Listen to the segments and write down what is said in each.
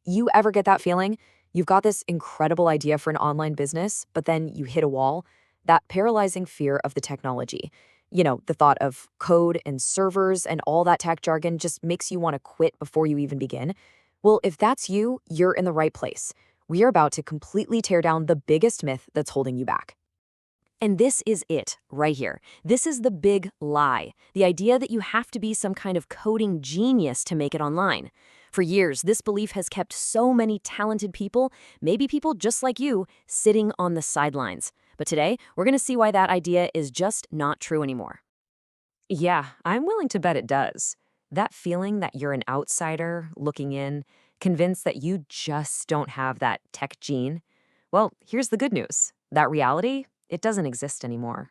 You ever get that feeling? You've got this incredible idea for an online business, but then you hit a wall. That paralyzing fear of the technology. The thought of code and servers and all that tech jargon just makes you want to quit before you even begin. Well, if that's you, you're in the right place. We are about to completely tear down the biggest myth that's holding you back. And this is it right here. This is the big lie. The idea that you have to be some kind of coding genius to make it online. For years, this belief has kept so many talented people, maybe people just like you, sitting on the sidelines. But today, we're going to see why that idea is just not true anymore. Yeah, I'm willing to bet it does. That feeling that you're an outsider looking in, convinced that you just don't have that tech gene. Well, here's the good news. That reality, it doesn't exist anymore.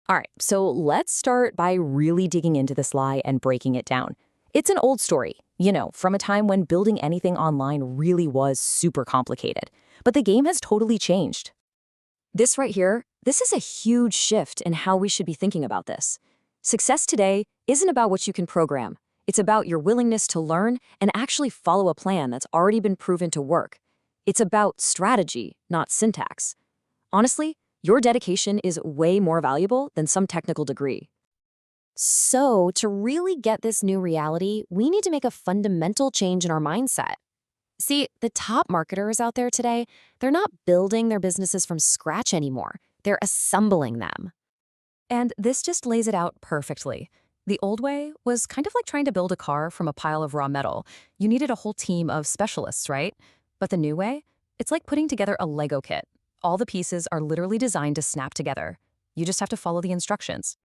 All right, so let's start by really digging into this lie and breaking it down. It's an old story, from a time when building anything online really was super complicated. But the game has totally changed. This right here, this is a huge shift in how we should be thinking about this. Success today isn't about what you can program. It's about your willingness to learn and actually follow a plan that's already been proven to work. It's about strategy, not syntax. Honestly, your dedication is way more valuable than some technical degree. So, to really get this new reality, we need to make a fundamental change in our mindset. See, the top marketers out there today, they're not building their businesses from scratch anymore. They're assembling them. And this just lays it out perfectly. The old way was kind of like trying to build a car from a pile of raw metal. You needed a whole team of specialists, right? But the new way, it's like putting together a Lego kit. All the pieces are literally designed to snap together. You just have to follow the instructions.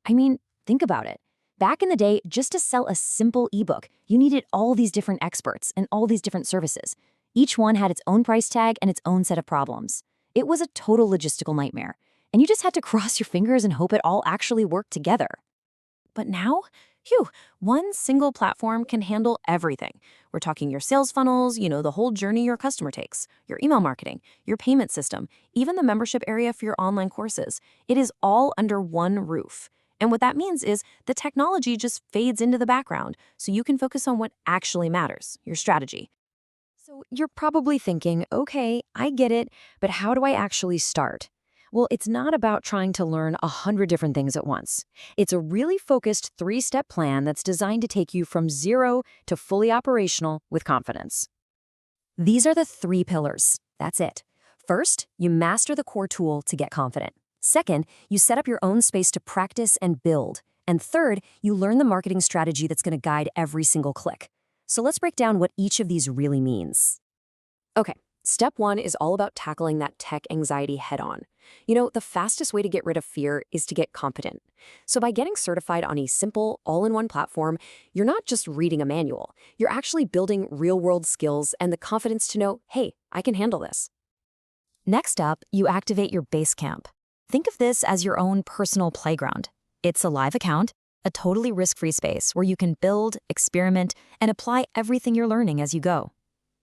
I mean, think about it. Back in the day, just to sell a simple ebook, you needed all these different experts and all these different services. Each one had its own price tag and its own set of problems. It was a total logistical nightmare, and you just had to cross your fingers and hope it all actually worked together. But now, one single platform can handle everything. We're talking your sales funnels, the whole journey your customer takes, your email marketing, your payment system, even the membership area for your online courses. It is all under one roof. And what that means is the technology just fades into the background so you can focus on what actually matters, your strategy. So you're probably thinking, okay, I get it, but how do I actually start? Well, it's not about trying to learn 100 different things at once. It's a really focused 3-step plan that's designed to take you from zero to fully operational with confidence. These are the 3 pillars. That's it. First, you master the core tool to get confident. Second, you set up your own space to practice and build. And third, you learn the marketing strategy that's going to guide every single click. So let's break down what each of these really means. Okay, step 1 is all about tackling that tech anxiety head on. The fastest way to get rid of fear is to get competent. So by getting certified on a simple, all-in-one platform, you're not just reading a manual. You're actually building real-world skills and the confidence to know, hey, I can handle this. Next up, you activate your base camp. Think of this as your own personal playground. It's a live account, a totally risk-free space where you can build, experiment, and apply everything you're learning as you go.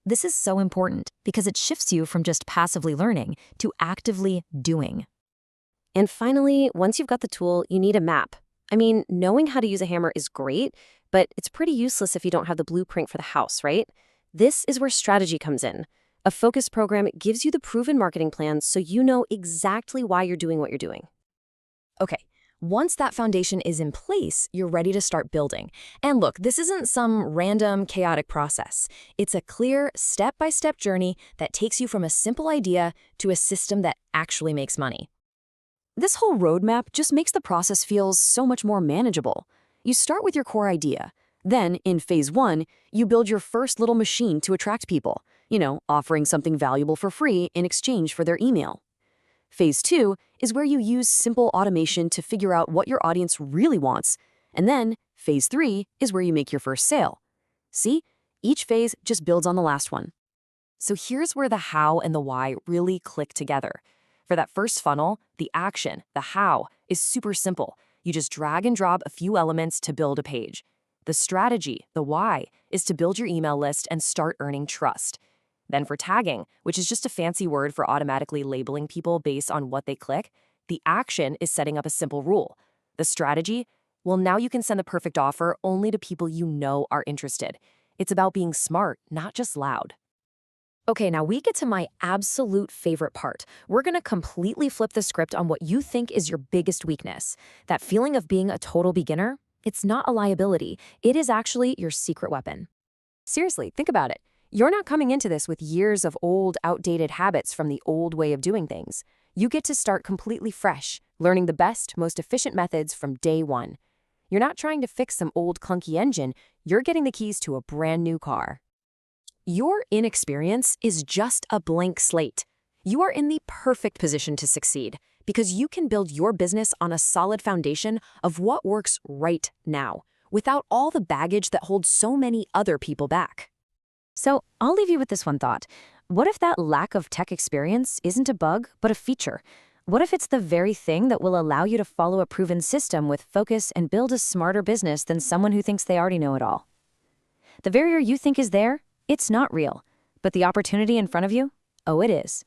This is so important because it shifts you from just passively learning to actively doing. And finally, once you've got the tool, you need a map. I mean, knowing how to use a hammer is great, but it's pretty useless if you don't have the blueprint for the house, right? This is where strategy comes in. A focus program gives you the proven marketing plan so you know exactly why you're doing what you're doing. Okay, once that foundation is in place, you're ready to start building. And look, this isn't some random, chaotic process. It's a clear, step-by-step journey that takes you from a simple idea to a system that actually makes money. This whole roadmap just makes the process feel so much more manageable. You start with your core idea. Then, in phase 1, you build your first little machine to attract people, offering something valuable for free in exchange for their email. Phase 2 is where you use simple automation to figure out what your audience really wants. And then, phase 3 is where you make your first sale. See, each phase just builds on the last one. So here's where the how and the why really click together. For that first funnel, the action, the how, is super simple. You just drag and drop a few elements to build a page. The strategy, the why, is to build your email list and start earning trust. Then for tagging, which is just a fancy word for automatically labeling people based on what they click, the action is setting up a simple rule. The strategy, well, now you can send the perfect offer only to people you know are interested. It's about being smart, not just loud. Okay, now we get to my absolute favorite part. We're going to completely flip the script on what you think is your biggest weakness. That feeling of being a total beginner, it's not a liability. It is actually your secret weapon. Seriously, think about it. You're not coming into this with years of old, outdated habits from the old way of doing things. You get to start completely fresh, learning the best, most efficient methods from day one. You're not trying to fix some old clunky engine, you're getting the keys to a brand new car. Your inexperience is just a blank slate. You are in the perfect position to succeed because you can build your business on a solid foundation of what works right now, without all the baggage that holds so many other people back. So I'll leave you with this one thought. What if that lack of tech experience isn't a bug, but a feature? What if it's the very thing that will allow you to follow a proven system with focus and build a smarter business than someone who thinks they already know it all? The barrier you think is there, it's not real. But the opportunity in front of you? Oh, it is.